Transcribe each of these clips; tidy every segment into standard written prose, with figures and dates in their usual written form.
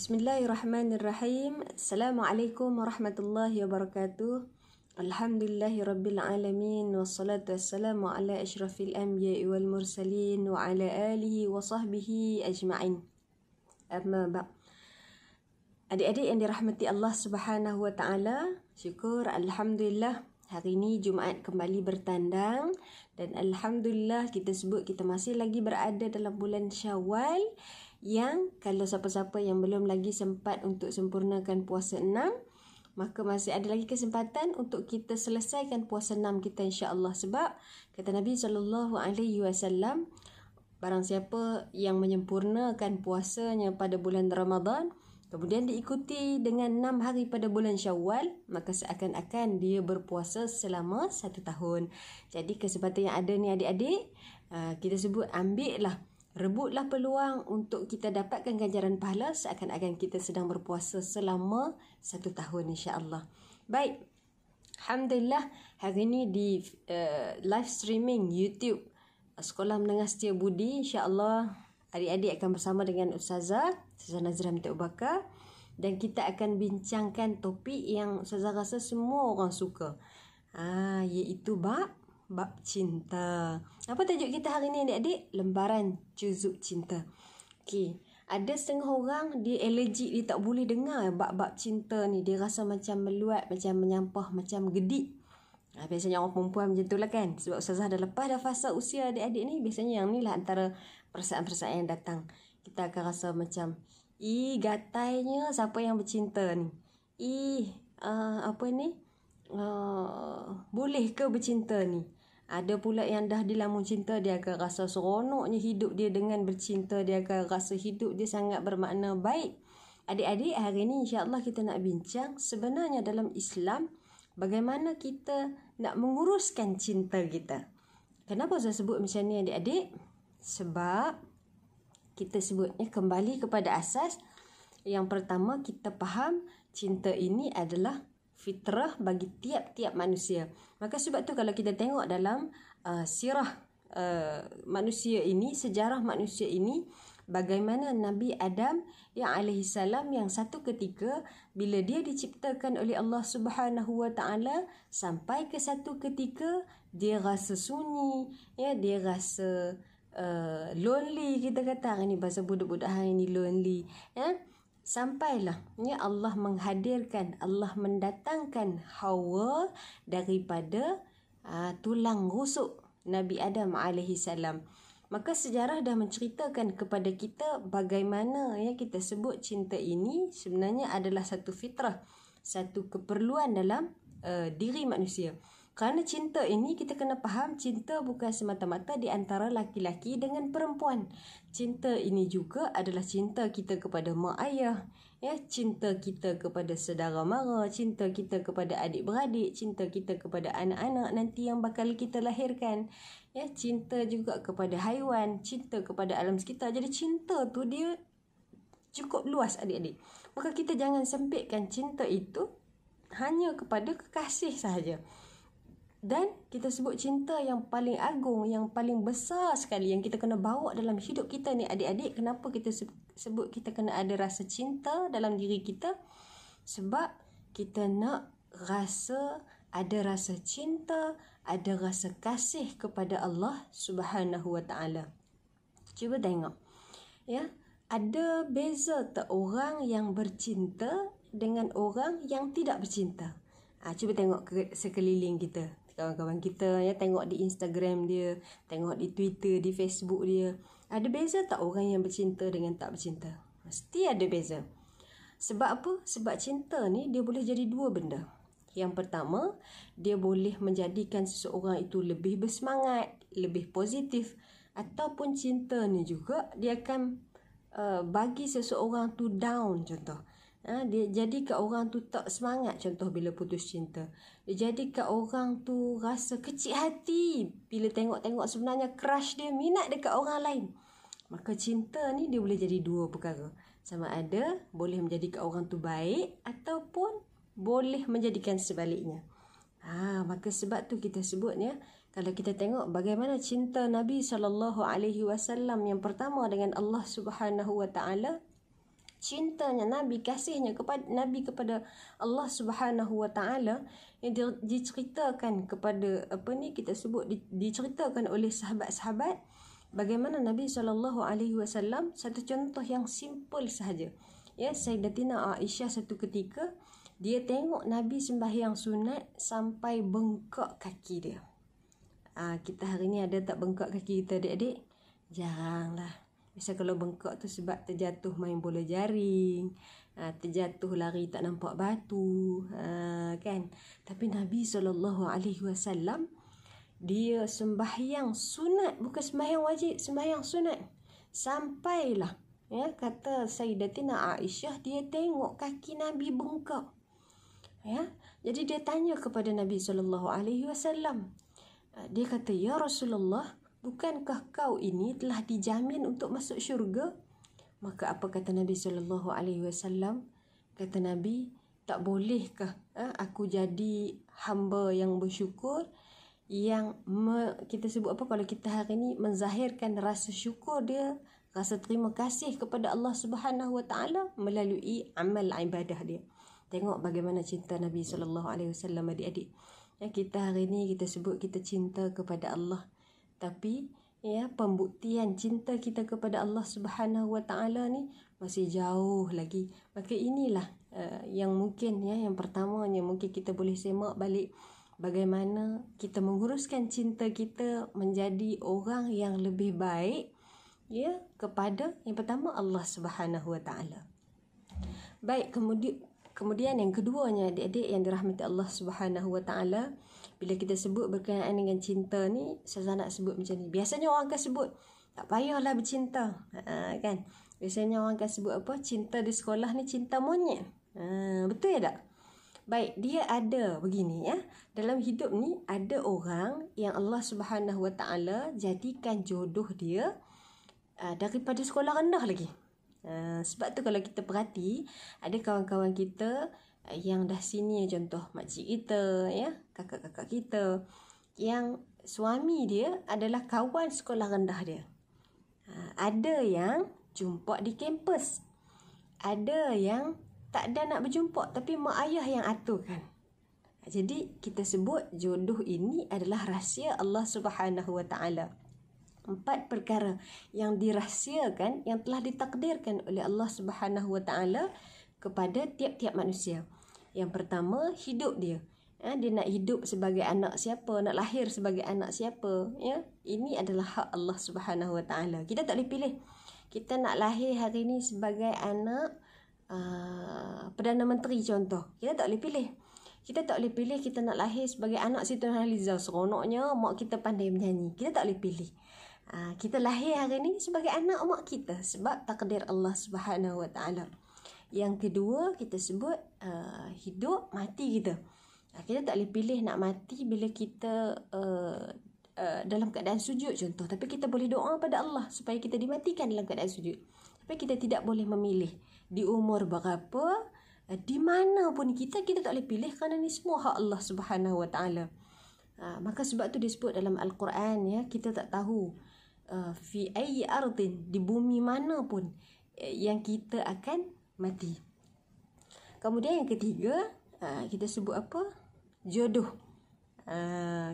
Bismillahirrahmanirrahim. Assalamualaikum warahmatullahi wabarakatuh. Alhamdulillahi rabbil alamin. Wassalatu wassalamu ala asyrafil anbiya'i wal mursalin wa ala alihi wa sahbihi ajma'in. Amma ba'. Adik-adik yang dirahmati Allah Subhanahu wa taala, syukur alhamdulillah hari ini Jumaat kembali bertandang dan alhamdulillah kita sebut kita masih lagi berada dalam bulan Syawal, yang kalau siapa-siapa yang belum lagi sempat untuk sempurnakan puasa 6, maka masih ada lagi kesempatan untuk kita selesaikan puasa 6 kita, insya-Allah. Sebab kata Nabi SAW, barang siapa yang menyempurnakan puasanya pada bulan Ramadan kemudian diikuti dengan 6 hari pada bulan Syawal, maka seakan-akan dia berpuasa selama 1 tahun. Jadi kesempatan yang ada ni adik-adik, kita sebut rebutlah peluang untuk kita dapatkan ganjaran pahala seakan-akan kita sedang berpuasa selama 1 tahun, insya-Allah. Baik. Alhamdulillah hari ini di live streaming YouTube Sekolah Menengah Setia Budi, insya-Allah adik-adik akan bersama dengan Ustazah Nazira binti Abu Bakar, dan kita akan bincangkan topik yang Ustazah rasa semua orang suka. Iaitu bab cinta. Apa tajuk kita hari ni adik-adik? Lembaran juzuk cinta. Okey, ada setengah orang dia allergic, dia tak boleh dengar bab-bab cinta ni. Dia rasa macam meluat, macam menyampah, macam gedik. Biasanya orang perempuan macam tu lah kan. Sebab Ustazah dah lepas dah fasa usia adik-adik ni. Biasanya yang ni lah antara perasaan-perasaan yang datang. Kita akan rasa macam, gatainya siapa yang bercinta ni. Boleh ke bercinta ni? Ada pula yang dah dilamun cinta, dia akan rasa seronoknya hidup dia dengan bercinta. Dia akan rasa hidup dia sangat bermakna. Baik, adik-adik, hari ni insya-Allah kita nak bincang sebenarnya dalam Islam bagaimana kita nak menguruskan cinta kita. Kenapa saya sebut macam ni adik-adik? Sebab kita sebutnya kembali kepada asas. Yang pertama, kita faham cinta ini adalah fitrah bagi tiap-tiap manusia. Maka sebab tu kalau kita tengok dalam sirah manusia ini, sejarah manusia ini, bagaimana Nabi Adam yang alaihi salam yang satu ketika bila dia diciptakan oleh Allah Subhanahu wa taala, sampai ke satu ketika dia rasa sunyi, dia rasa lonely, kita kata hari ni bahasa budak-budak hari ni lonely, sampailah Allah menghadirkan, Allah mendatangkan Hawa daripada tulang rusuk Nabi Adam alaihi salam. Maka sejarah dah menceritakan kepada kita bagaimana kita sebut cinta ini sebenarnya adalah satu fitrah, satu keperluan dalam diri manusia. Kerana cinta ini kita kena faham, cinta bukan semata-mata di antara laki-laki dengan perempuan. Cinta ini juga adalah cinta kita kepada mak ayah, cinta kita kepada saudara mara, cinta kita kepada adik-beradik, cinta kita kepada anak-anak nanti yang bakal kita lahirkan, cinta juga kepada haiwan, cinta kepada alam sekitar. Jadi cinta tu dia cukup luas adik-adik. Maka kita jangan sempitkan cinta itu hanya kepada kekasih sahaja. Dan kita sebut cinta yang paling agung, yang paling besar sekali yang kita kena bawa dalam hidup kita ni adik-adik. Kenapa kita sebut kita kena ada rasa cinta dalam diri kita? Sebab kita nak ada rasa cinta, ada rasa kasih kepada Allah Subhanahu wa taala. Cuba tengok. Ada beza tak orang yang bercinta dengan orang yang tidak bercinta? Cuba tengok sekeliling kita. Kawan-kawan kita tengok di Instagram dia, tengok di Twitter, di Facebook dia. Ada beza tak orang yang bercinta dengan tak bercinta? Mesti ada beza. Sebab apa? Sebab cinta ni dia boleh jadi dua benda. Yang pertama, dia boleh menjadikan seseorang itu lebih bersemangat, lebih positif. Ataupun cinta ni juga dia akan bagi seseorang tu down, contoh. Dia jadikan orang tu tak semangat, contoh bila putus cinta. Dia jadikan orang tu rasa kecil hati bila tengok-tengok sebenarnya crush dia minat dekat orang lain. Maka cinta ni dia boleh jadi dua perkara. Sama ada boleh menjadikan orang tu baik ataupun boleh menjadikan sebaliknya. Maka sebab tu kita sebutnya, kalau kita tengok bagaimana cinta Nabi SAW yang pertama dengan Allah Subhanahu wa taala, cintanya Nabi, kasihnya kepada Nabi kepada Allah Subhanahu Wa Taala yang diceritakan kepada kita sebut diceritakan oleh sahabat-sahabat. Bagaimana Nabi SAW, satu contoh yang simple sahaja. Ya, Sayyidatina Aisyah satu ketika dia tengok Nabi sembahyang sunat sampai bengkak kaki dia. Kita hari ni ada tak bengkak kaki kita, adik-adik? Jaranglah. Biasa kalau bengkak tu sebab terjatuh main bola jaring, terjatuh lari tak nampak batu, kan. Tapi Nabi SAW dia sembahyang sunat, bukan sembahyang wajib, sembahyang sunat. Sampailah, ya, kata Sayyidatina Aisyah, dia tengok kaki Nabi bengkak. Ya, jadi dia tanya kepada Nabi SAW. Dia kata, "Ya Rasulullah, bukankah kau ini telah dijamin untuk masuk syurga?" Maka apa kata Nabi SAW? Kata Nabi, "Tak bolehkah aku jadi hamba yang bersyukur, yang kita sebut kalau kita hari ni menzahirkan rasa syukur dia, rasa terima kasih kepada Allah Subhanahu Wa Taala melalui amal ibadah dia." Tengok bagaimana cinta Nabi SAW, adik-adik. Ya, kita hari ni kita sebut kita cinta kepada Allah, tapi ya, pembuktian cinta kita kepada Allah Subhanahu Wa Taala ni masih jauh lagi. Maka inilah yang mungkin, ya, yang pertamanya mungkin kita boleh semak balik bagaimana kita menguruskan cinta kita menjadi orang yang lebih baik, ya, kepada yang pertama Allah Subhanahu Wa Taala. Baik, kemudian yang keduanya, adik-adik yang dirahmati Allah Subhanahu Wa Taala, bila kita sebut berkenaan dengan cinta ni, saya nak sebut macam ni. Biasanya orang akan sebut, tak payahlah bercinta, kan? Biasanya orang akan sebut apa? Cinta di sekolah ni cinta monyet. Betul ya tak? Baik, dia ada begini, ya. Dalam hidup ni ada orang yang Allah Subhanahu Wa Taala jadikan jodoh dia daripada sekolah rendah lagi. Sebab tu kalau kita perhati, ada kawan-kawan kita yang dah senior, contoh makcik kita, ya, kakak-kakak kita, yang suami dia adalah kawan sekolah rendah dia. Ada yang jumpa di kampus, ada yang tak ada nak berjumpa tapi mak ayah yang aturkan. Jadi kita sebut jodoh ini adalah rahsia Allah Subhanahu Wa Taala. 4 perkara yang dirahsiakan, yang telah ditakdirkan oleh Allah Subhanahu Wa Taala kepada tiap-tiap manusia. Yang pertama, hidup dia. Dia nak hidup sebagai anak siapa, nak lahir sebagai anak siapa, ya. Ini adalah hak Allah Subhanahu Wa Taala. Kita tak boleh pilih. Kita nak lahir hari ni sebagai anak Perdana Menteri contoh, kita tak boleh pilih. Kita tak boleh pilih kita nak lahir sebagai anak Siti Nurhaliza, seronoknya mak kita pandai menyanyi. Kita tak boleh pilih. Kita lahir hari ni sebagai anak mak kita sebab takdir Allah Subhanahu Wa Taala. Yang kedua, kita sebut hidup mati kita. Kita tak boleh pilih nak mati bila kita dalam keadaan sujud contoh, tapi kita boleh doa pada Allah supaya kita dimatikan dalam keadaan sujud. Tapi kita tidak boleh memilih di umur berapa, di mana pun kita tak boleh pilih, kerana ni semua hak Allah Subhanahu Wa Taala. Maka sebab tu disebut dalam Al-Quran, ya, kita tak tahu fi ayyi ardin, di bumi mana pun yang kita akan mati. Kemudian yang ketiga, kita sebut apa? Jodoh.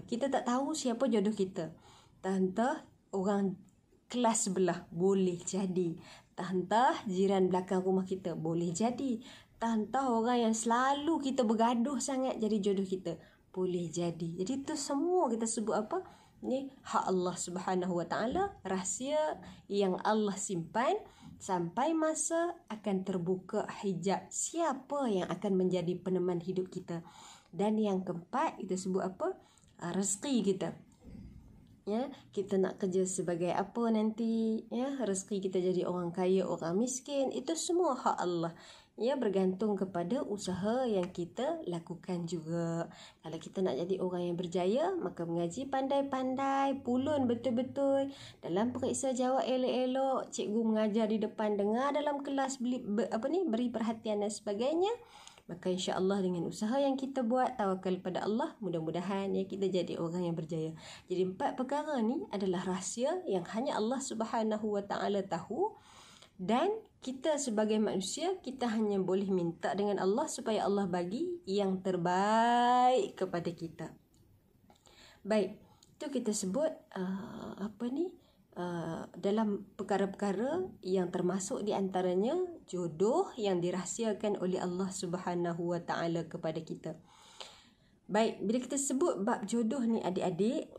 Kita tak tahu siapa jodoh kita. Entah orang kelas sebelah, boleh jadi. Entah jiran belakang rumah kita, boleh jadi. Entah orang yang selalu kita bergaduh sangat jadi jodoh kita, boleh jadi. Jadi itu semua kita sebut apa? Ni hak Allah Subhanahu Wa Taala, rahsia yang Allah simpan sampai masa akan terbuka hijab siapa yang akan menjadi peneman hidup kita. Dan yang keempat, kita sebut apa? Rezeki kita. Ya, kita nak kerja sebagai apa nanti, ya, rezeki kita jadi orang kaya, orang miskin, itu semua hak Allah. Ya, bergantung kepada usaha yang kita lakukan juga. Kalau kita nak jadi orang yang berjaya, maka mengaji pandai-pandai, pulun betul-betul, dalam periksa jawab elok-elok, cikgu mengajar di depan, dengar dalam kelas, beri perhatian dan sebagainya. Maka insya-Allah dengan usaha yang kita buat, tawakal pada Allah, mudah-mudahan ya kita jadi orang yang berjaya. Jadi 4 perkara ni adalah rahsia yang hanya Allah Subhanahu Wa Taala tahu, dan kita sebagai manusia, kita hanya boleh minta dengan Allah supaya Allah bagi yang terbaik kepada kita. Baik, itu kita sebut dalam perkara-perkara yang termasuk di antaranya jodoh yang dirahsiakan oleh Allah Subhanahu Wa Taala kepada kita. Baik, bila kita sebut bab jodoh ni adik-adik,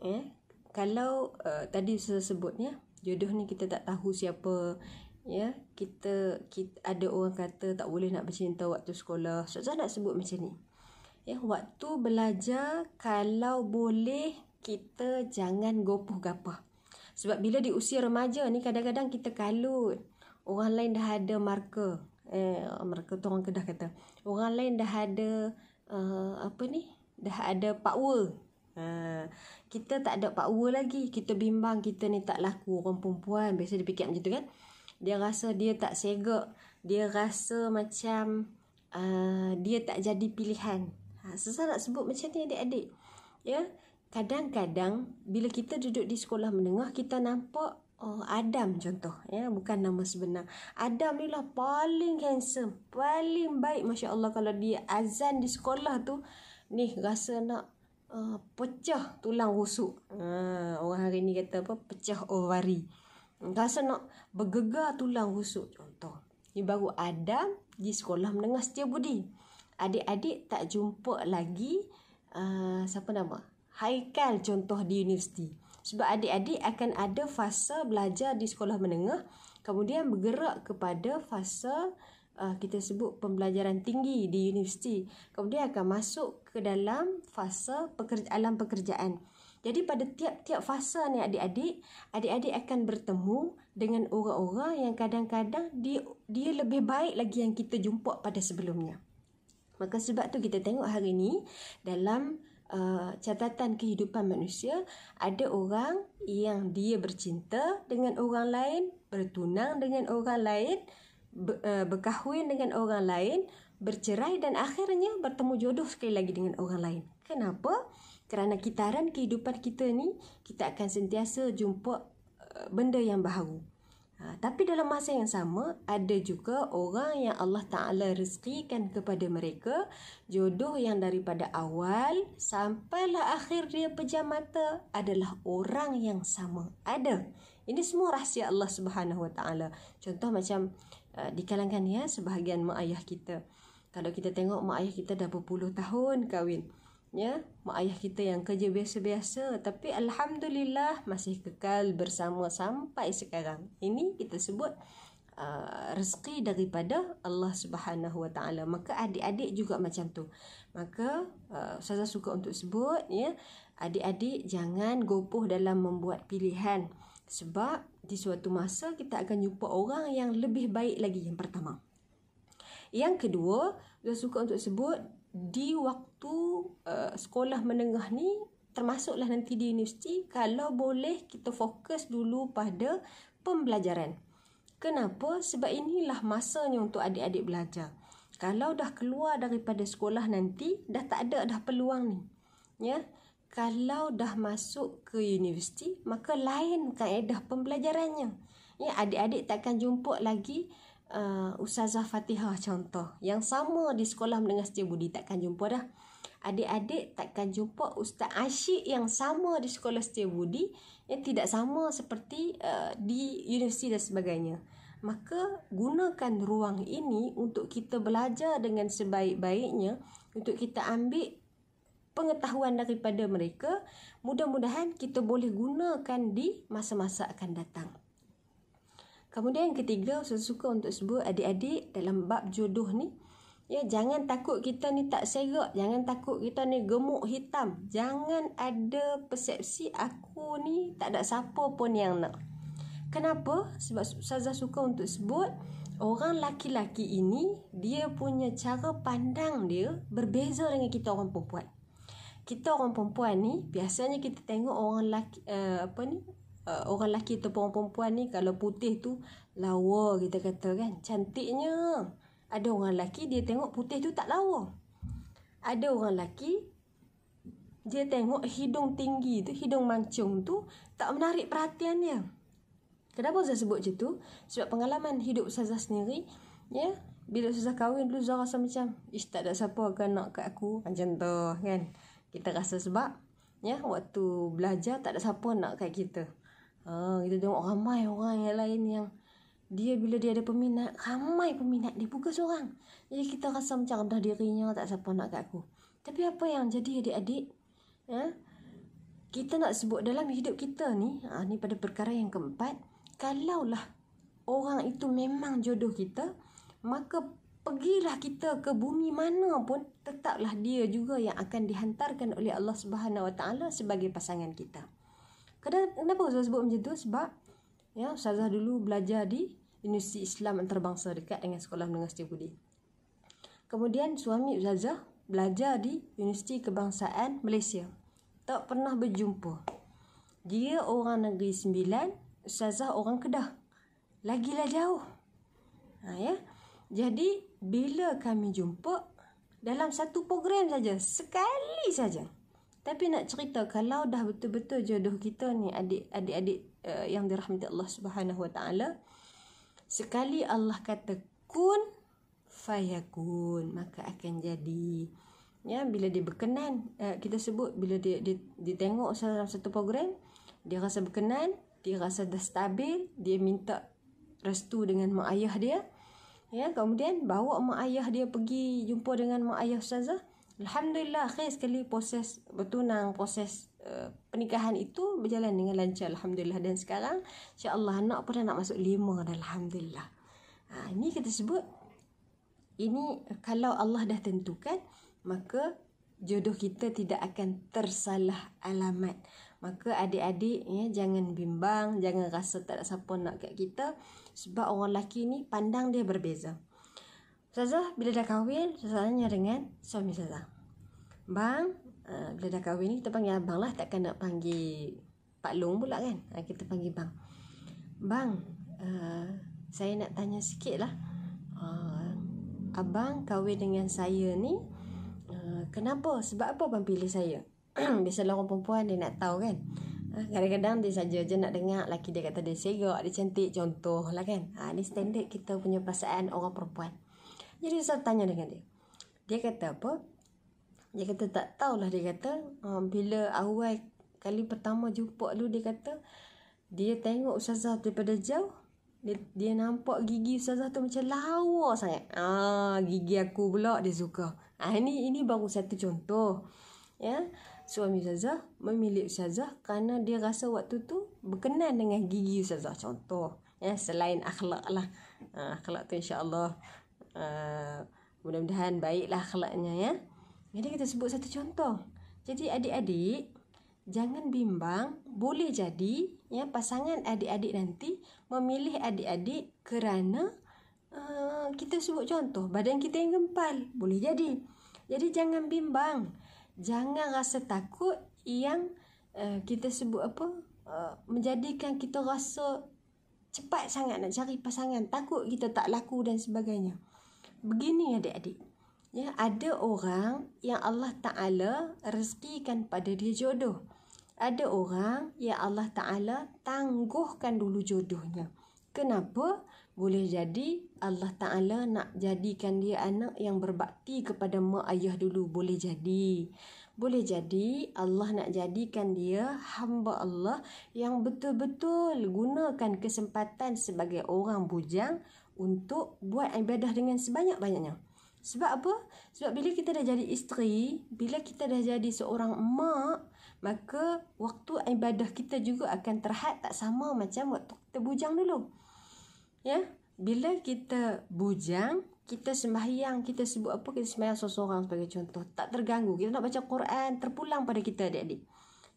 kalau tadi saya sebutnya, jodoh ni kita tak tahu siapa, ya. Kita ada orang kata tak boleh nak bercinta waktu sekolah. Ustazah nak sebut macam ni. Ya, waktu belajar kalau boleh kita jangan gopoh gapah. Sebab bila di usia remaja ni kadang-kadang kita kalut. Orang lain dah ada marker. Marker tu orang Kedah kata. Orang lain dah ada dah ada power. Kita tak ada power lagi. Kita bimbang kita ni tak laku. Orang perempuan biasa dia fikir macam tu kan. Dia rasa dia tak segak. Dia rasa macam dia tak jadi pilihan. Saya nak sebut macam ni adik-adik. Ya, kadang-kadang bila kita duduk di sekolah menengah, kita nampak Adam contoh, ya, bukan nama sebenar. Adam ni lah paling handsome, paling baik, masya-Allah. Kalau dia azan di sekolah tu, ni rasa nak pecah tulang rusuk. Orang hari ni kata apa? Pecah ovari. Rasa nak bergegar tulang rusuk contoh. Ni baru Adam di sekolah menengah Setiabudi. Adik-adik tak jumpa lagi siapa nama? Haikal contoh di universiti. Sebab adik-adik akan ada fasa belajar di sekolah menengah, kemudian bergerak kepada fasa kita sebut pembelajaran tinggi di universiti. Kemudian akan masuk ke dalam fasa alam pekerjaan. Jadi pada tiap-tiap fasa ni adik-adik akan bertemu dengan orang-orang yang kadang-kadang dia lebih baik lagi yang kita jumpa pada sebelumnya. Maka sebab tu kita tengok hari ni dalam catatan kehidupan manusia, ada orang yang dia bercinta dengan orang lain, bertunang dengan orang lain, berkahwin dengan orang lain, bercerai dan akhirnya bertemu jodoh sekali lagi dengan orang lain. Kenapa? Kerana kitaran kehidupan kita ni, kita akan sentiasa jumpa benda yang baharu. Tapi dalam masa yang sama, ada juga orang yang Allah Ta'ala rezekikan kepada mereka jodoh yang daripada awal sampailah akhir dia pejam mata adalah orang yang sama. Ada. Ini semua rahsia Allah Subhanahu Wa Ta'ala. Contoh macam di kalangan sebahagian mak ayah kita. Kalau kita tengok mak ayah kita dah berpuluh tahun kahwin. Ya, mak ayah kita yang kerja biasa-biasa tapi alhamdulillah masih kekal bersama sampai sekarang. Ini kita sebut rezeki daripada Allah Subhanahu Wa Taala. Maka adik-adik juga macam tu. Maka saya suka untuk sebut, ya, adik-adik jangan gopoh dalam membuat pilihan, sebab di suatu masa kita akan jumpa orang yang lebih baik lagi. Yang pertama. Yang kedua, saya suka untuk sebut di waktu sekolah menengah ni, termasuklah nanti di universiti, kalau boleh kita fokus dulu pada pembelajaran. Kenapa? Sebab inilah masanya untuk adik-adik belajar. Kalau dah keluar daripada sekolah nanti, dah tak ada dah peluang ni. Ya, kalau dah masuk ke universiti, maka lain kaedah pembelajarannya. Ya, adik-adik takkan jumpa lagi Ustazah Fatihah contoh yang sama di sekolah menengah Setiabudi, takkan jumpa dah. Adik-adik takkan jumpa Ustaz Asyik yang sama di sekolah Setiabudi, yang tidak sama seperti di universiti dan sebagainya. Maka gunakan ruang ini untuk kita belajar dengan sebaik-baiknya, untuk kita ambil pengetahuan daripada mereka. Mudah-mudahan kita boleh gunakan di masa-masa akan datang. Kemudian yang ketiga, saya suka untuk sebut adik-adik dalam bab jodoh ni, ya, jangan takut kita ni tak serak, jangan takut kita ni gemuk hitam, jangan ada persepsi aku ni tak ada siapa pun yang nak. Kenapa? Sebab Ustazah suka untuk sebut orang laki-laki ini dia punya cara pandang dia berbeza dengan kita orang perempuan. Kita orang perempuan ni biasanya kita tengok orang laki orang lelaki atau orang perempuan ni kalau putih tu lawa, kita kata kan, cantiknya. Ada orang lelaki dia tengok putih tu tak lawa. Ada orang lelaki dia tengok hidung tinggi tu, hidung mancung tu tak menarik perhatian dia. Kenapa Ustazah sebut macam tu? Sebab pengalaman hidup Ustazah sendiri, ya, bila Ustazah kahwin dulu Ustazah rasa macam tak ada siapa akan nak kat aku, macam tu kan. Kita rasa sebab ya, waktu belajar tak ada siapa nak kat kita. Kita tengok ramai orang yang lain yang dia bila dia ada peminat, ramai peminat dia, bukan seorang. Jadi kita rasa macam rendah dirinya, tak siapa nak kat aku. Tapi apa yang jadi adik-adik, ya, kita nak sebut dalam hidup kita ni, ni pada perkara yang keempat, kalaulah orang itu memang jodoh kita, maka pergilah kita ke bumi mana pun, tetaplah dia juga yang akan dihantarkan oleh Allah Subhanahu Wa Taala sebagai pasangan kita. Kenapa Ustazah sebut macam tu? Sebab ya, Ustazah dulu belajar di Universiti Islam Antarabangsa dekat dengan Sekolah Menengah Setiabudi. Kemudian suami Ustazah belajar di Universiti Kebangsaan Malaysia. Tak pernah berjumpa. Dia orang Negeri Sembilan, Ustazah orang Kedah. Lagilah jauh. Ya. Jadi bila kami jumpa dalam satu program saja, sekali saja. Tapi nak cerita kalau dah betul-betul jodoh kita ni adik-adik yang dirahmati Allah Subhanahu Wa Taala, sekali Allah kata kun fayakun, maka akan jadi. Ya, bila dia berkenan, kita sebut bila dia tengok dalam satu program, dia rasa berkenan, dia rasa dah stabil, dia minta restu dengan mak ayah dia. Ya, kemudian bawa mak ayah dia pergi jumpa dengan mak ayah Ustazah. Alhamdulillah, akhir sekali proses bertunang, proses pernikahan itu berjalan dengan lancar, alhamdulillah. Dan sekarang insya-Allah anak pun dah nak masuk 5 dah, alhamdulillah. Ini kita sebut, ini kalau Allah dah tentukan, maka jodoh kita tidak akan tersalah alamat. Maka adik-adik, ya, jangan bimbang, jangan rasa tak ada siapa nak kat kita, sebab orang lelaki ni pandang dia berbeza. Ustazah bila dah kahwin, Ustazah tanya dengan suami Ustazah, bang, bila dah kahwin ni kita panggil abang lah, takkan nak panggil Pak Long pula kan. Kita panggil bang. Bang, saya nak tanya sikit lah, abang kahwin dengan saya ni, kenapa? Sebab apa abang pilih saya? Biasalah orang perempuan dia nak tahu kan. Kadang-kadang dia saja je nak dengar laki dia kata dia serak, dia cantik, contoh lah kan. Ni standard kita punya perasaan orang perempuan. Jadi saya tanya dengan dia. Dia kata apa? Dia kata tak tahulah, dia kata bila awal kali pertama jumpa dulu, dia kata dia tengok Ustazah daripada jauh, dia nampak gigi Ustazah tu macam lawa sangat. Gigi aku pula dia suka. Ini baru satu contoh. Ya, suami Ustazah memilih Ustazah kerana dia rasa waktu tu berkenan dengan gigi Ustazah, contoh. Ya, selain akhlak lah. Akhlak tu insya-Allah mudah-mudahan baiklah akhlaknya, ya. Jadi kita sebut satu contoh. Jadi adik-adik jangan bimbang, boleh jadi ya pasangan adik-adik nanti memilih adik-adik kerana kita sebut contoh badan kita yang gempal, boleh jadi. Jadi jangan bimbang. Jangan rasa takut yang kita sebut menjadikan kita rasa cepat sangat nak cari pasangan, takut kita tak laku dan sebagainya. Begini adik-adik, ya, ada orang yang Allah Ta'ala rezekikan pada dia jodoh. Ada orang yang Allah Ta'ala tangguhkan dulu jodohnya. Kenapa? Boleh jadi Allah Ta'ala nak jadikan dia anak yang berbakti kepada mak ayah dulu. Boleh jadi. Boleh jadi Allah nak jadikan dia hamba Allah yang betul-betul gunakan kesempatan sebagai orang bujang untuk buat ibadah dengan sebanyak-banyaknya. Sebab apa? Sebab bila kita dah jadi isteri, bila kita dah jadi seorang mak, maka waktu ibadah kita juga akan terhad tak sama macam waktu kita bujang dulu. Ya, bila kita bujang, kita sembahyang, kita sebut apa, kita sembahyang seorang sebagai contoh, tak terganggu. Kita nak baca Quran, terpulang pada kita adik-adik.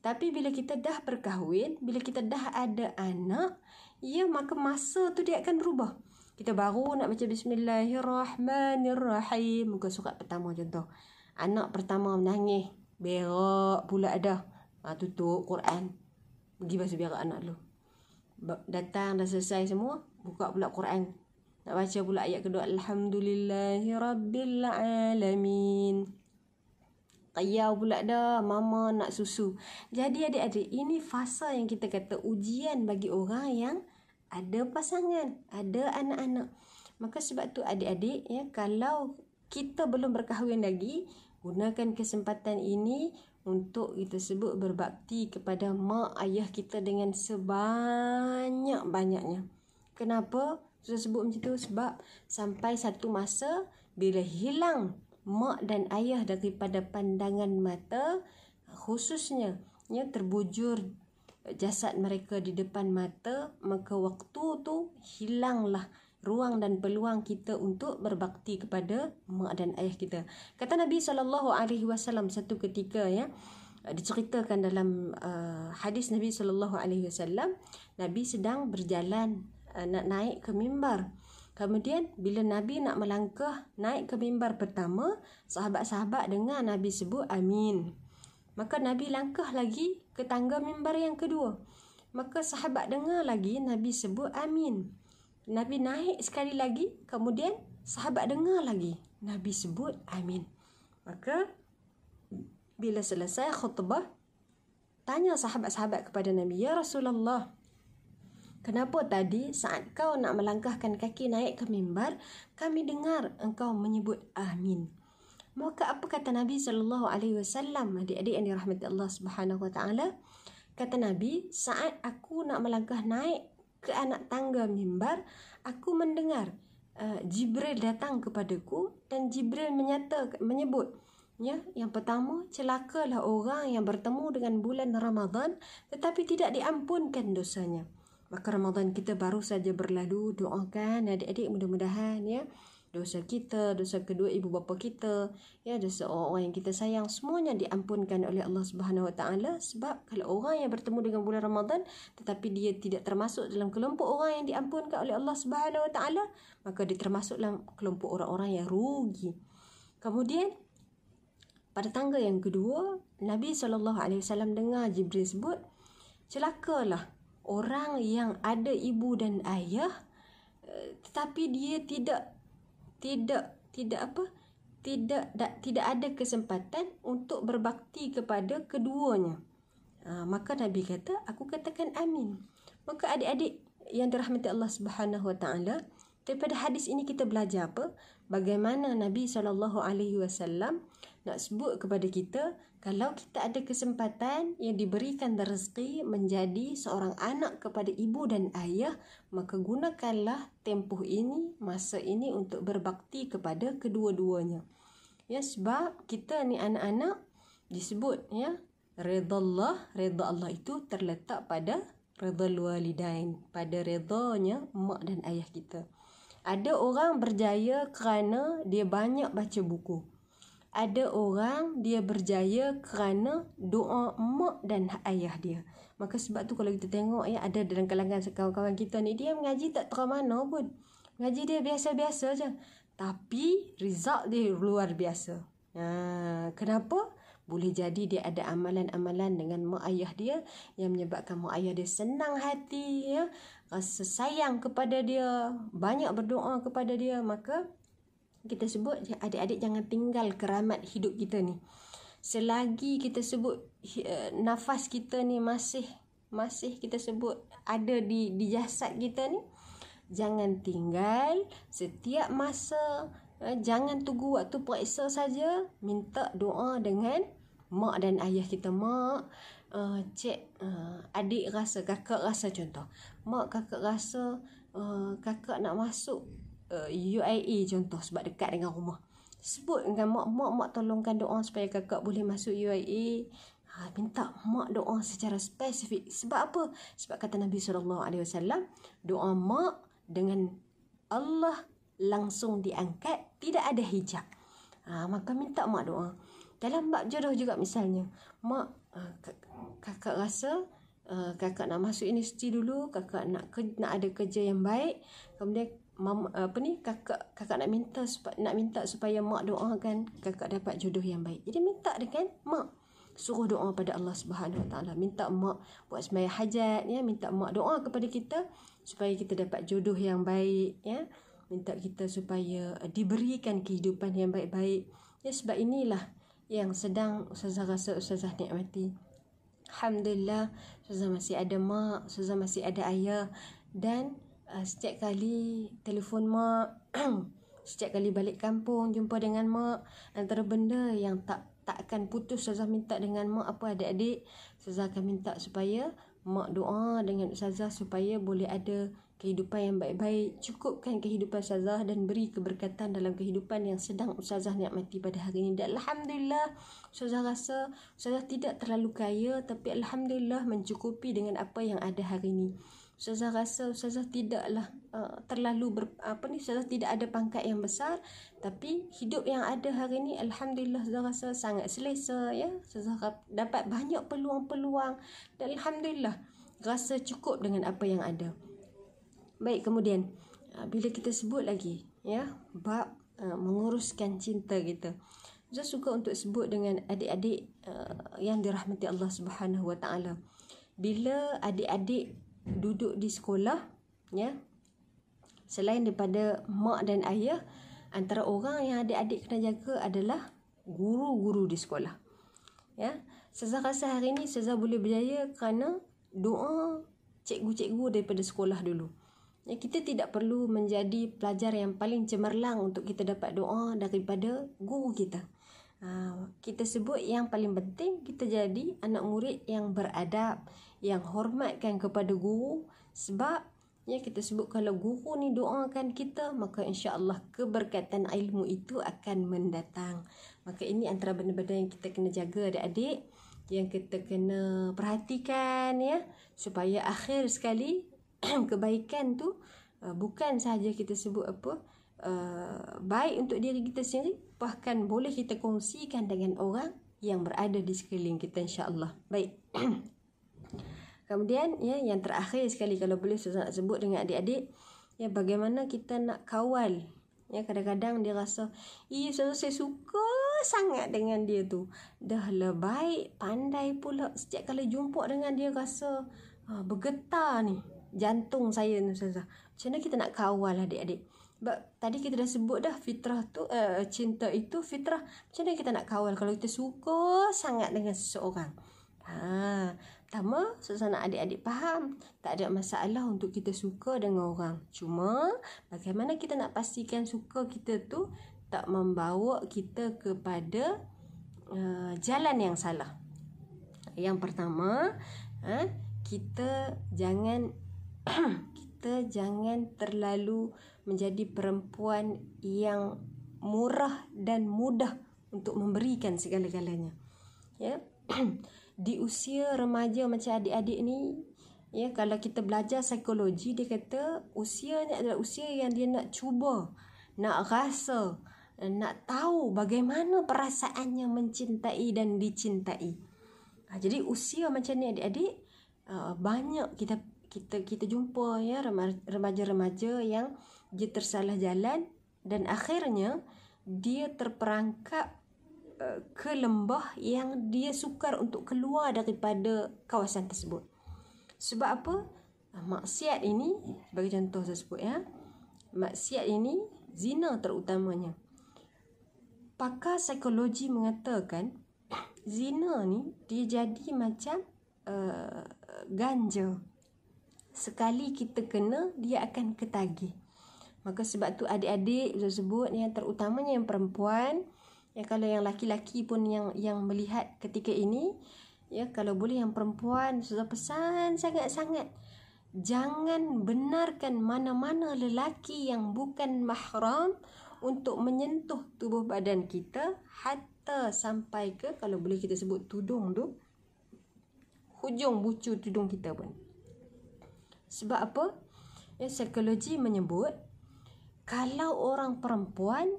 Tapi bila kita dah berkahwin, bila kita dah ada anak, ya, maka masa tu dia akan berubah. Kita baru nak baca Bismillahirrahmanirrahim, muka surat pertama contoh. Anak pertama menangis, berak pula dah. Tutup Quran, pergi basuh berak anak dulu. Datang dah selesai semua, buka pula Quran. Nak baca pula ayat kedua, Alhamdulillahirabbilalamin. Qayau pula dah, mama nak susu. Jadi adik-adik, ini fasa yang kita kata ujian bagi orang yang ada pasangan, ada anak-anak. Maka sebab tu adik-adik ya, kalau kita belum berkahwin lagi, gunakan kesempatan ini untuk kita sebut berbakti kepada mak ayah kita dengan sebanyak-banyaknya. Kenapa saya sebut macam tu? Sebab sampai satu masa bila hilang mak dan ayah daripada pandangan mata, khususnya ya, terbujur jasad mereka di depan mata, maka waktu tu hilanglah ruang dan peluang kita untuk berbakti kepada mak dan ayah kita. Kata Nabi SAW satu ketika ya, diceritakan dalam hadis Nabi SAW, Nabi sedang berjalan nak naik ke mimbar. Kemudian bila Nabi nak melangkah naik ke mimbar pertama, sahabat-sahabat dengar Nabi sebut amin. Maka Nabi langkah lagi ke tangga mimbar yang kedua. Maka sahabat dengar lagi Nabi sebut amin. Nabi naik sekali lagi, kemudian sahabat dengar lagi Nabi sebut amin. Maka bila selesai khutbah, tanya sahabat-sahabat kepada Nabi, "Ya Rasulullah, kenapa tadi saat kau nak melangkahkan kaki naik ke mimbar, kami dengar engkau menyebut amin?" Maka apa kata Nabi SAW? Adik-adik yang dirahmati Allah Subhanahu Wa Taala, kata Nabi, saat aku nak melangkah naik ke anak tangga mimbar, aku mendengar Jibril datang kepadaku dan Jibril menyebut ya, yang pertama, celakalah orang yang bertemu dengan bulan Ramadan tetapi tidak diampunkan dosanya. Maka Ramadan kita baru saja berlalu, doakan adik-adik mudah-mudahan ya, dosa kita, dosa kedua ibu bapa kita, ya, dosa orang-orang yang kita sayang, semuanya diampunkan oleh Allah Subhanahu Wa Taala. Sebab kalau orang yang bertemu dengan bulan Ramadan tetapi dia tidak termasuk dalam kelompok orang yang diampunkan oleh Allah Subhanahu Wa Taala, maka dia termasuk dalam kelompok orang-orang yang rugi. Kemudian pada tangga yang kedua, Nabi SAW dengar Jibril sebut, celakalah orang yang ada ibu dan ayah tetapi dia tidak ada kesempatan untuk berbakti kepada keduanya. Maka Nabi kata, aku katakan amin. Maka adik-adik yang dirahmati Allah Subhanahu Wa Taala, daripada hadis ini kita belajar apa? Bagaimana Nabi SAW nak sebut kepada kita, kalau kita ada kesempatan yang diberikan rezeki menjadi seorang anak kepada ibu dan ayah, maka gunakanlah tempoh ini, masa ini untuk berbakti kepada kedua-duanya. Ya, sebab kita ni anak-anak disebut ya, redha Allah itu terletak pada redha walidain, pada redanya mak dan ayah kita. Ada orang berjaya kerana dia banyak baca buku. Ada orang dia berjaya kerana doa mak dan ayah dia. Maka sebab tu kalau kita tengok ya, ada dalam kalangan kawan-kawan kita ni, dia mengaji tak terlalu mana pun. Mengaji dia biasa-biasa je. Tapi result dia luar biasa. Kenapa? Boleh jadi dia ada amalan-amalan dengan mak ayah dia yang menyebabkan mak ayah dia senang hati, ya, rasa sayang kepada dia, banyak berdoa kepada dia. Maka kita sebut adik-adik jangan tinggal keramat hidup kita ni. Selagi kita sebut nafas kita ni masih kita sebut ada di jasad kita ni, jangan tinggal setiap masa. Jangan tunggu waktu periksa saja, minta doa dengan mak dan ayah kita. Mak, cik, adik rasa, kakak rasa, contoh mak kakak rasa kakak nak masuk UAE contoh, sebab dekat dengan rumah. Sebut dengan mak tolongkan doa supaya kakak boleh masuk UAE. Minta mak doa secara spesifik. Sebab apa? Sebab kata Nabi SAW, doa mak dengan Allah langsung diangkat, tidak ada hijab. Maka minta mak doa. Dalam bab jodoh juga misalnya, mak, kakak rasa kakak nak masuk universiti dulu, kakak nak ada kerja yang baik. Kemudian kakak nak minta supaya mak doakan kakak dapat jodoh yang baik. Jadi minta dengan mak, suruh doa pada Allah Subhanahu Wa Taala. Minta mak buat sembahyang hajat, ya, minta mak doa kepada kita supaya kita dapat jodoh yang baik, ya. Minta kita supaya diberikan kehidupan yang baik-baik. Ya, sebab inilah yang sedang Ustazah rasa Ustazah nikmati. Alhamdulillah, Ustazah masih ada mak, Ustazah masih ada ayah Dan setiap kali telefon mak, setiap kali balik kampung jumpa dengan mak, antara benda yang tak akan putus Ustazah minta dengan mak apa adik-adik, Ustazah akan minta supaya mak doa dengan Ustazah supaya boleh ada kehidupan yang baik-baik, cukupkan kehidupan Ustazah dan beri keberkatan dalam kehidupan yang sedang Ustazah nikmati pada hari ini. Dan Alhamdulillah, Ustazah rasa Ustazah tidak terlalu kaya, tapi Alhamdulillah mencukupi dengan apa yang ada hari ini. Ustazah rasa Ustazah tidaklah Ustazah tidak ada pangkat yang besar, tapi hidup yang ada hari ini Alhamdulillah Ustazah rasa sangat selesa ya. Ustazah dapat banyak peluang-peluang dan Alhamdulillah rasa cukup dengan apa yang ada. Baik, kemudian bila kita sebut lagi ya bab menguruskan cinta kita, saya suka untuk sebut dengan adik-adik yang dirahmati Allah Subhanahu Wa Taala. Bila adik-adik duduk di sekolah ya, selain daripada mak dan ayah, antara orang yang adik-adik kena jaga adalah guru-guru di sekolah ya. Ustazah rasa hari ni Ustazah boleh berjaya kerana doa cikgu-cikgu daripada sekolah dulu ya. Kita tidak perlu menjadi pelajar yang paling cemerlang untuk kita dapat doa daripada guru kita. Kita sebut yang paling penting kita jadi anak murid yang beradab, yang hormatkan kepada guru. Sebab ya, kita sebut kalau guru ni doakan kita, maka insya-Allah keberkatan ilmu itu akan mendatang. Maka ini antara benda-benda yang kita kena jaga adik-adik, yang kita kena perhatikan ya, supaya akhir sekali kebaikan tu bukan sahaja kita sebut baik untuk diri kita sendiri, bahkan boleh kita kongsikan dengan orang yang berada di sekeliling kita insya-Allah. Baik. Kemudian ya, yang terakhir sekali kalau boleh saya nak sebut dengan adik-adik ya, bagaimana kita nak kawal ya. Kadang-kadang dia rasa saya suka sangat dengan dia tu, dah baik, pandai pula, setiap kali jumpa dengan dia rasa bergetar ni jantung saya ni Ustazah. Macam mana kita nak kawal adik-adik? Sebab tadi kita dah sebut dah fitrah tu, cinta itu fitrah. Macam mana kita nak kawal kalau kita suka sangat dengan seseorang? Pertama, Ustazah nak adik-adik faham, tak ada masalah untuk kita suka dengan orang. Cuma bagaimana kita nak pastikan suka kita tu tak membawa kita kepada jalan yang salah. Yang pertama, kita jangan terlalu menjadi perempuan yang murah dan mudah untuk memberikan segala-galanya ya. Di usia remaja macam adik-adik ni ya, kalau kita belajar psikologi, dia kata usia ni adalah usia yang dia nak cuba, nak rasa, nak tahu bagaimana perasaannya mencintai dan dicintai. Jadi usia macam ni adik-adik, banyak kita jumpa ya remaja-remaja yang dia tersalah jalan dan akhirnya dia terperangkap ke lembah yang dia sukar untuk keluar daripada kawasan tersebut. Sebab apa? Maksiat ini, sebagai contoh saya sebut ya, maksiat ini zina terutamanya. Pakar psikologi mengatakan zina ni dia jadi macam ganja. Sekali kita kena, dia akan ketagih. Maka sebab tu adik-adik saya sebut yang terutamanya yang perempuan ya, kalau yang laki-laki pun yang melihat ketika ini ya, kalau boleh yang perempuan sudah pesan sangat-sangat, jangan benarkan mana-mana lelaki yang bukan mahram untuk menyentuh tubuh badan kita, hatta sampai ke, kalau boleh kita sebut tudung tu, hujung bucu tudung kita pun. Sebab apa? Ya, psikologi menyebut kalau orang perempuan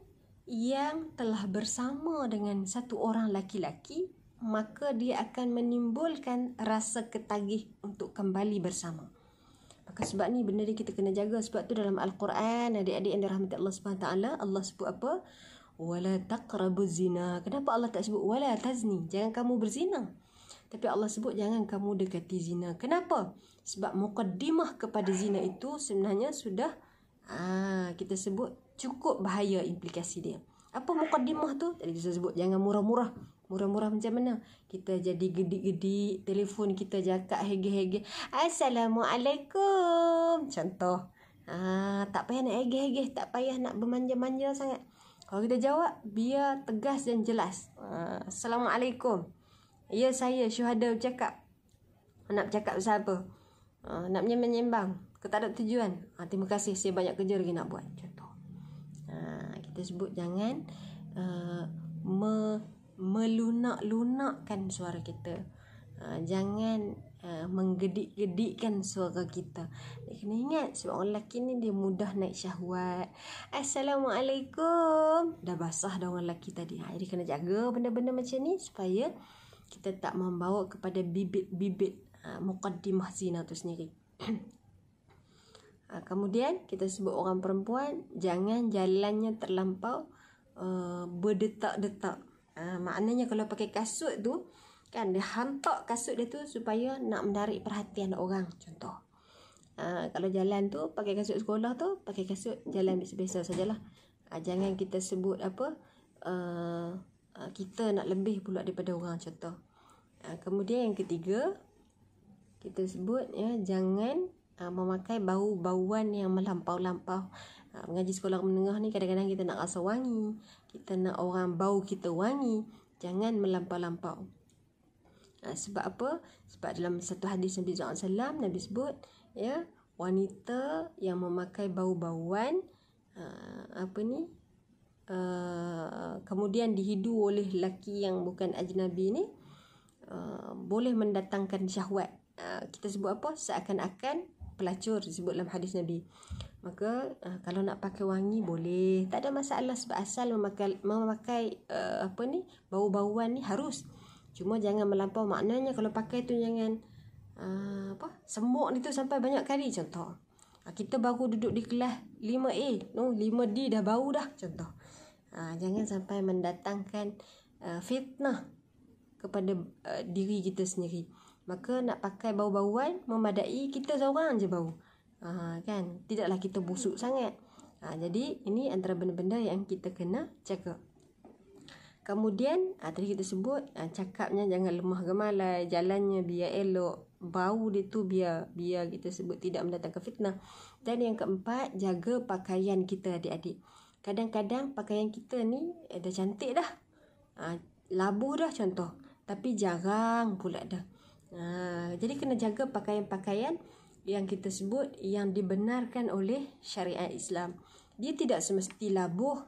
yang telah bersama dengan satu orang laki-laki, maka dia akan menimbulkan rasa ketagih untuk kembali bersama. Maka sebab ni benda ni kita kena jaga. Sebab tu dalam Al-Quran, adik-adik yang dirahmati Allah SWT, Allah sebut apa? Wala taqrabuz zina. Kenapa Allah tak sebut wala tazni? Jangan kamu berzina. Tapi Allah sebut jangan kamu dekati zina. Kenapa? Sebab muqaddimah kepada zina itu sebenarnya sudah kita sebut cukup bahaya implikasi dia. Apa muqaddimah tu? Tadi kita sebut jangan murah-murah Murah-murah macam mana? Kita jadi gedik-gedik telefon, kita cakap hege-hege, Assalamualaikum. Contoh. Tak payah nak hege-hege, tak payah nak bermanja-manja sangat. Kalau kita jawab, biar tegas dan jelas. Assalamualaikum. Ya, saya Syuhada bercakap. Nak bercakap pasal apa? Nak menyembang. Tak ada tujuan. Terima kasih, saya banyak kerja lagi nak buat. Contoh. Kita sebut jangan melunak-lunakkan suara kita. Jangan menggedik-gedikkan suara kita. Kena ingat sebab orang lelaki ni dia mudah naik syahwat. Assalamualaikum. Dah basah dah orang lelaki tadi. Jadi kena jaga benda-benda macam ni supaya kita tak membawa kepada bibit-bibit muqaddimah zina tu sendiri. Kemudian kita sebut orang perempuan, jangan jalannya terlampau berdetak-detak. Maknanya kalau pakai kasut tu kan, dia hantak kasut dia tu supaya nak menarik perhatian orang. Contoh, kalau jalan tu pakai kasut sekolah tu, pakai kasut jalan biasa-biasa sajalah. Jangan kita sebut apa kita nak lebih pula daripada orang. Contoh. Kemudian yang ketiga, kita sebut jangan memakai bau-bauan yang melampau-lampau. Mengaji sekolah menengah ni kadang-kadang kita nak rasa wangi, kita nak orang bau kita wangi. Jangan melampau-lampau. Sebab apa? Sebab dalam satu hadis Nabi SAW, Nabi sebut wanita yang memakai bau-bauan kemudian dihidu oleh lelaki yang bukan ajnabi ni, boleh mendatangkan syahwat. Kita sebut apa? Seakan-akan pelacur, disebut dalam hadis Nabi. Maka kalau nak pakai wangi boleh, tak ada masalah, sebab asal memakai bau-bauan ni harus. Cuma jangan melampau. Maknanya kalau pakai tu jangan semuk ni tu sampai banyak kali. Contoh, kita baru duduk di kelas 5A, 5D dah bau dah. Contoh, jangan sampai mendatangkan fitnah kepada diri kita sendiri. Maka nak pakai bau-bauan memadai, kita seorang je bau. Kan, tidaklah kita busuk sangat. Jadi ini antara benda-benda yang kita kena jaga. Kemudian tadi kita sebut cakapnya jangan lemah gemalai, jalannya biar elok, bau dia tu biar kita sebut tidak mendatangkan fitnah. Dan yang keempat, jaga pakaian kita adik-adik. Kadang-kadang pakaian kita ni dah cantik dah, labuh dah contoh, tapi jarang pula dah. Jadi kena jaga pakaian-pakaian yang kita sebut yang dibenarkan oleh syariat Islam. Dia tidak semesti labuh,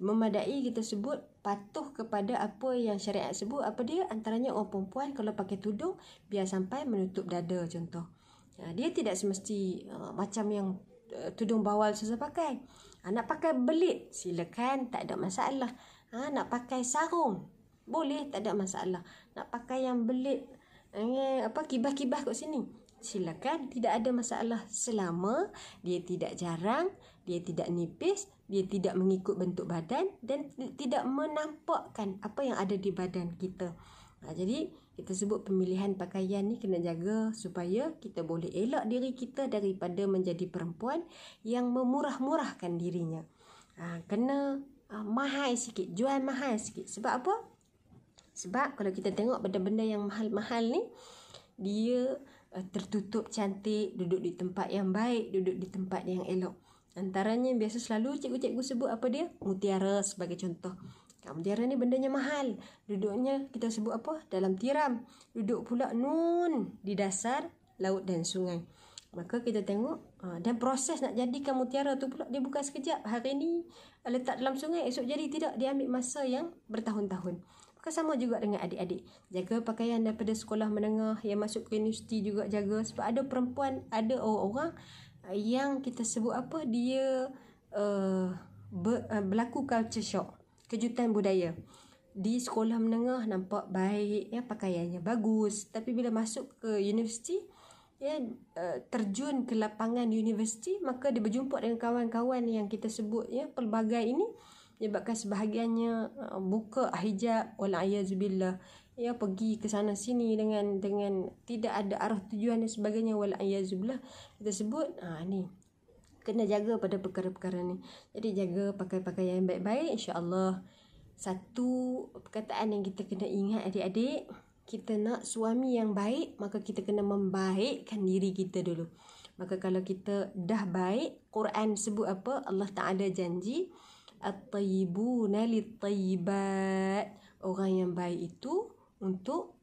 memadai. Kita sebut patuh kepada apa yang syariat sebut. Apa dia? Antaranya orang perempuan kalau pakai tudung biar sampai menutup dada contoh. Dia tidak semesti macam yang tudung bawal susah pakai. Nak pakai belit silakan, tak ada masalah. Nak pakai sarung boleh, tak ada masalah. Nak pakai yang belit kibas-kibas kat sini, silakan, tidak ada masalah, selama dia tidak jarang, dia tidak nipis, dia tidak mengikut bentuk badan dan tidak menampakkan apa yang ada di badan kita. Jadi kita sebut pemilihan pakaian ni kena jaga supaya kita boleh elak diri kita daripada menjadi perempuan yang memurah-murahkan dirinya. Kena mahal sikit, jual mahal sikit. Sebab apa? Sebab kalau kita tengok benda-benda yang mahal-mahal ni, dia tertutup cantik, duduk di tempat yang baik, duduk di tempat yang elok. Antaranya biasa selalu cikgu-cikgu sebut apa dia? Mutiara sebagai contoh. Mutiara ni bendanya mahal. Duduknya kita sebut apa? Dalam tiram. Duduk pula nun di dasar laut dan sungai. Maka kita tengok dan proses nak jadikan mutiara tu pula dia bukan sekejap. Hari ni letak dalam sungai, esok jadi. Tidak, dia ambil masa yang bertahun-tahun. Maka sama juga dengan adik-adik. Jaga pakaian daripada sekolah menengah, yang masuk ke universiti juga jaga. Sebab ada perempuan, ada orang-orang yang kita sebut apa, dia berlaku culture shock, kejutan budaya. Di sekolah menengah nampak baik, pakaiannya bagus. Tapi bila masuk ke universiti, terjun ke lapangan universiti, maka dia berjumpa dengan kawan-kawan yang kita sebut pelbagai ini. Menyebabkan sebahagiannya buka hijab, wal'ayazubillah, pergi ke sana sini dengan tidak ada arah tujuan dan sebagainya, wal'ayazubillah. Kita sebut ni kena jaga pada perkara-perkara ni. Jadi jaga pakai pakaian yang baik-baik, insya-Allah satu perkataan yang kita kena ingat adik-adik, kita nak suami yang baik, maka kita kena membaikkan diri kita dulu. Maka kalau kita dah baik, Quran sebut apa? Allah Ta'ala janji, at-tayyibuna lit-tayyibat. Orang yang baik itu untuk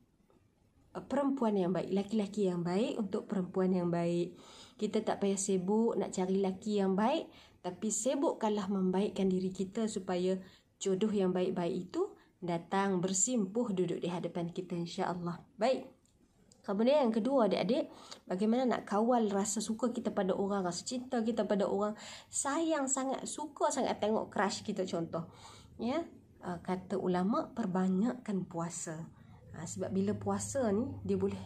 perempuan yang baik, laki-laki yang baik untuk perempuan yang baik. Kita tak payah sibuk nak cari laki yang baik, tapi sibukkanlah membaikkan diri kita supaya jodoh yang baik-baik itu datang bersimpuh duduk di hadapan kita, insya-Allah. Baik. Kemudian yang kedua adik-adik, bagaimana nak kawal rasa suka kita pada orang, rasa cinta kita pada orang, sayang sangat, suka sangat tengok crush kita contoh. Ya, kata ulama, perbanyakkan puasa. Sebab bila puasa ni dia boleh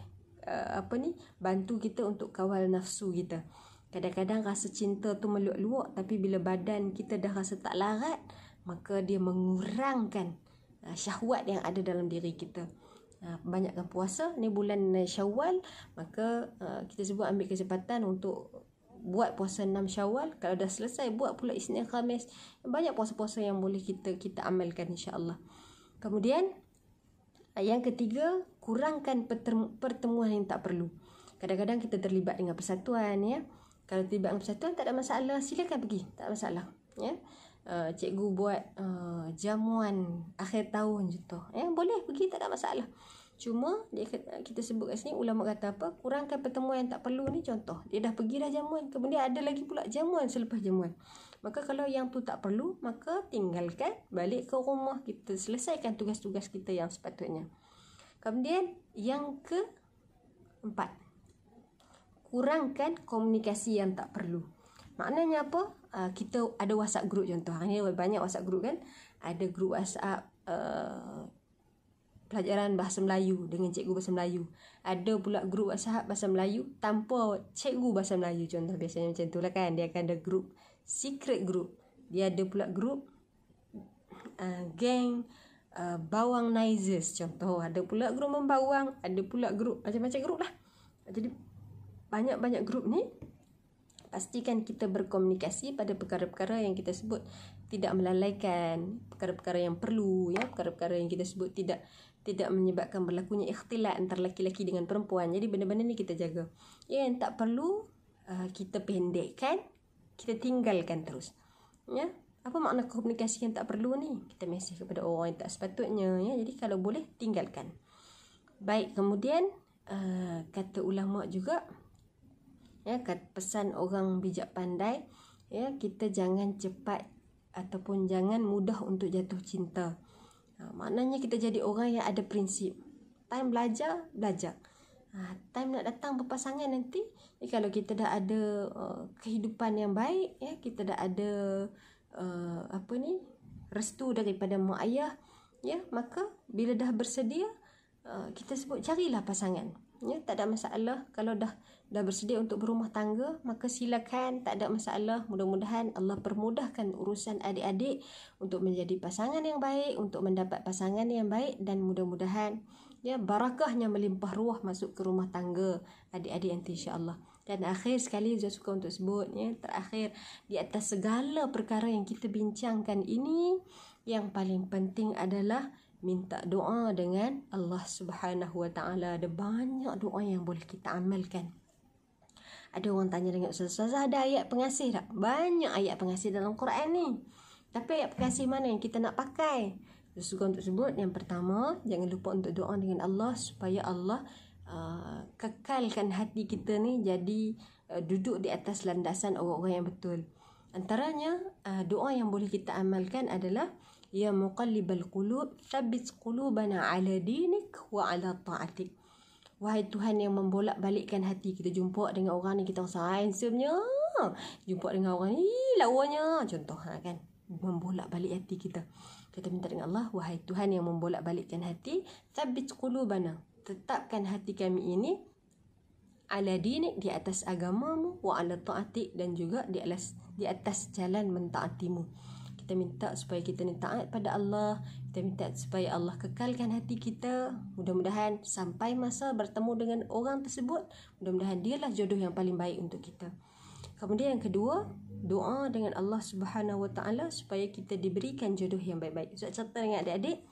bantu kita untuk kawal nafsu kita. Kadang-kadang rasa cinta tu meluak-luak, tapi bila badan kita dah rasa tak larat, maka dia mengurangkan syahwat yang ada dalam diri kita. Banyakkan puasa ni bulan Syawal, maka kita sebut ambil kesempatan untuk buat puasa 6 Syawal. Kalau dah selesai, buat pula Isnin Khamis. Banyak puasa-puasa yang boleh kita amalkan, insya-Allah. Kemudian yang ketiga, kurangkan pertemuan yang tak perlu. Kadang-kadang kita terlibat dengan persatuan, ya. Kalau terlibat dengan persatuan tak ada masalah, silakan pergi, tak ada masalah, ya. Cikgu buat jamuan akhir tahun contoh, boleh pergi, tak ada masalah. Cuma kita sebut kat sini, ulama kata apa? Kurangkan pertemuan yang tak perlu ni. Contoh, dia dah pergi dah jamuan, kemudian ada lagi pula jamuan selepas jamuan. Maka kalau yang tu tak perlu, maka tinggalkan, balik ke rumah, kita selesaikan tugas-tugas kita yang sepatutnya. Kemudian yang keempat, kurangkan komunikasi yang tak perlu. Maknanya apa? Kita ada WhatsApp group contoh. Hari ni banyak WhatsApp group kan. Ada group WhatsApp pelajaran bahasa Melayu dengan cikgu bahasa Melayu. Ada pula group WhatsApp bahasa Melayu tanpa cikgu bahasa Melayu contoh. Biasanya macam tu lah kan. Dia akan ada group, secret group. Dia ada pula group geng bawang Nizers contoh. Ada pula group membawang. Ada pula group, macam-macam group lah. Jadi banyak-banyak group ni. Pastikan kita berkomunikasi pada perkara-perkara yang kita sebut, tidak melalaikan perkara-perkara yang perlu, ya, perkara-perkara yang kita sebut tidak menyebabkan berlakunya ikhtilat antara laki-laki dengan perempuan. Jadi benda-benda ni kita jaga. Ya, yang tak perlu kita pendekkan, kita tinggalkan terus. Ya, apa makna komunikasi yang tak perlu ni? Kita mesej kepada orang yang tak sepatutnya, ya. Jadi kalau boleh tinggalkan. Baik, kemudian kata ulama juga, ya, pesan orang bijak pandai, ya, kita jangan cepat ataupun jangan mudah untuk jatuh cinta. Maknanya kita jadi orang yang ada prinsip. Time belajar. Time nak datang berpasangan nanti, kalau kita dah ada kehidupan yang baik, ya, kita dah ada restu daripada mak ayah, ya, maka bila dah bersedia, kita sebut carilah pasangan. Ya, tak ada masalah. Kalau dah bersedia untuk berumah tangga, maka silakan, tak ada masalah. Mudah-mudahan Allah permudahkan urusan adik-adik untuk menjadi pasangan yang baik, untuk mendapat pasangan yang baik, dan mudah-mudahan, ya, barakahnya melimpah ruah masuk ke rumah tangga adik-adik nanti, insya-Allah. Dan akhir sekali saya suka untuk sebut, ya, terakhir, di atas segala perkara yang kita bincangkan ini, yang paling penting adalah minta doa dengan Allah Subhanahu Wa Taala. Ada banyak doa yang boleh kita amalkan. Ada orang tanya dengan Ustaz, ada ayat pengasih tak? Banyak ayat pengasih dalam Quran ni. Tapi ayat pengasih mana yang kita nak pakai? Saya suka untuk sebut, yang pertama, jangan lupa untuk doa dengan Allah supaya Allah kekalkan hati kita ni jadi duduk di atas landasan orang-orang yang betul. Antaranya doa yang boleh kita amalkan adalah, Ya muqallibal qulub, thabbit qulubana ala dinik wa ala ta'atik. Wahai Tuhan yang membolak-balikkan hati. Kita jumpa dengan orang ni, kita rasa handsome-nya. Jumpa dengan orang ni, lawanya. Contoh kan, membolak-balik hati kita. Kita minta dengan Allah, wahai Tuhan yang membolak-balikkan hati, thabbit qulubana, tetapkan hati kami ini ala dinik, di atas agamamu, wa ala ta'atik, dan juga di atas jalan mentaatimu. Kita minta supaya kita ni taat pada Allah. Kita minta supaya Allah kekalkan hati kita. Mudah-mudahan sampai masa bertemu dengan orang tersebut, mudah-mudahan dialah jodoh yang paling baik untuk kita. Kemudian yang kedua, doa dengan Allah Subhanahu Wa Taala supaya kita diberikan jodoh yang baik-baik. Ustaz cerita dengan adik-adik,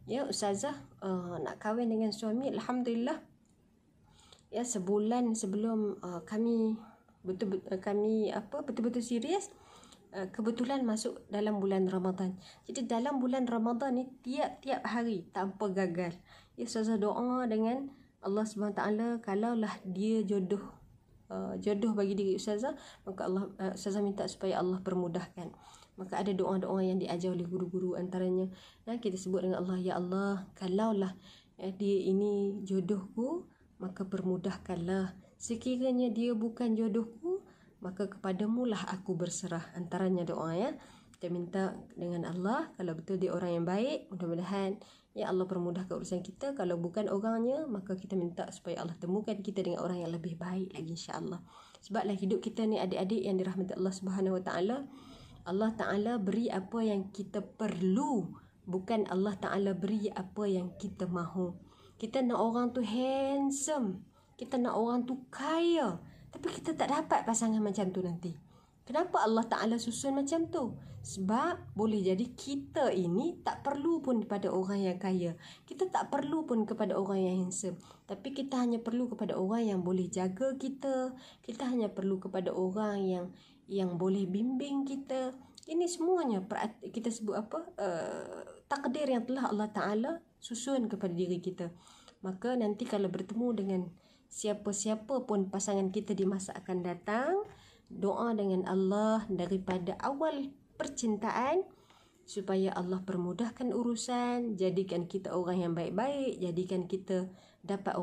ya ustazah nak kahwin dengan suami, alhamdulillah. Ya, sebulan sebelum kami betul-betul serius, kebetulan masuk dalam bulan Ramadan. Jadi dalam bulan Ramadan ni tiap-tiap hari tanpa gagal, ya ustazah doa dengan Allah Subhanahu Wa Taala, kalaulah dia jodoh bagi diri ustazah, maka ustazah minta supaya Allah permudahkan. Maka ada doa-doa yang diajar oleh guru-guru, antaranya kita sebut dengan Allah, ya Allah, kalaulah dia ini jodohku, maka permudahkanlah. Sekiranya dia bukan jodohku, maka kepadamu lah aku berserah. Antaranya doa, ya. Kita minta dengan Allah, kalau betul dia orang yang baik, mudah-mudahan ya Allah permudahkan urusan kita. Kalau bukan orangnya, maka kita minta supaya Allah temukan kita dengan orang yang lebih baik lagi, insya-Allah. Sebablah hidup kita ni adik-adik yang dirahmati Allah Subhanahu Wa Taala, Allah Taala beri apa yang kita perlu, bukan Allah Taala beri apa yang kita mahu. Kita nak orang tu handsome, kita nak orang tu kaya, tapi kita tak dapat pasangan macam tu nanti. Kenapa Allah Ta'ala susun macam tu? Sebab boleh jadi kita ini tak perlu pun kepada orang yang kaya, kita tak perlu pun kepada orang yang handsome, tapi kita hanya perlu kepada orang yang boleh jaga kita. Kita hanya perlu kepada orang yang boleh bimbing kita. Ini semuanya kita sebut takdir yang telah Allah Ta'ala susun kepada diri kita. Maka nanti kalau bertemu dengan siapa-siapa pun pasangan kita di masa akan datang, doa dengan Allah daripada awal percintaan supaya Allah permudahkan urusan, jadikan kita orang yang baik-baik, jadikan kita dapat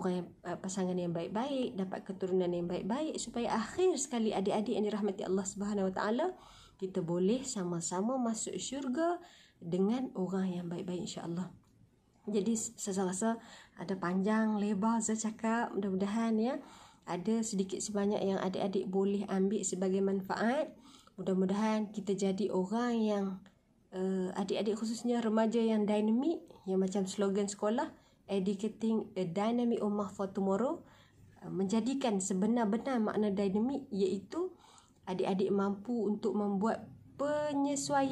pasangan yang baik-baik, dapat keturunan yang baik-baik, supaya akhir sekali adik-adik yang dirahmati Allah Subhanahu Wa Taala, kita boleh sama-sama masuk syurga dengan orang yang baik-baik, insya-Allah. Jadi saya rasa ada panjang lebar saya cakap, mudah-mudahan ya ada sedikit sebanyak yang adik-adik boleh ambil sebagai manfaat. Mudah-mudahan kita jadi orang yang adik-adik khususnya remaja yang dinamik, yang macam slogan sekolah, educating a dynamic ummah for tomorrow, menjadikan sebenar-benar makna dinamik, iaitu adik-adik mampu untuk membuat penyesuaian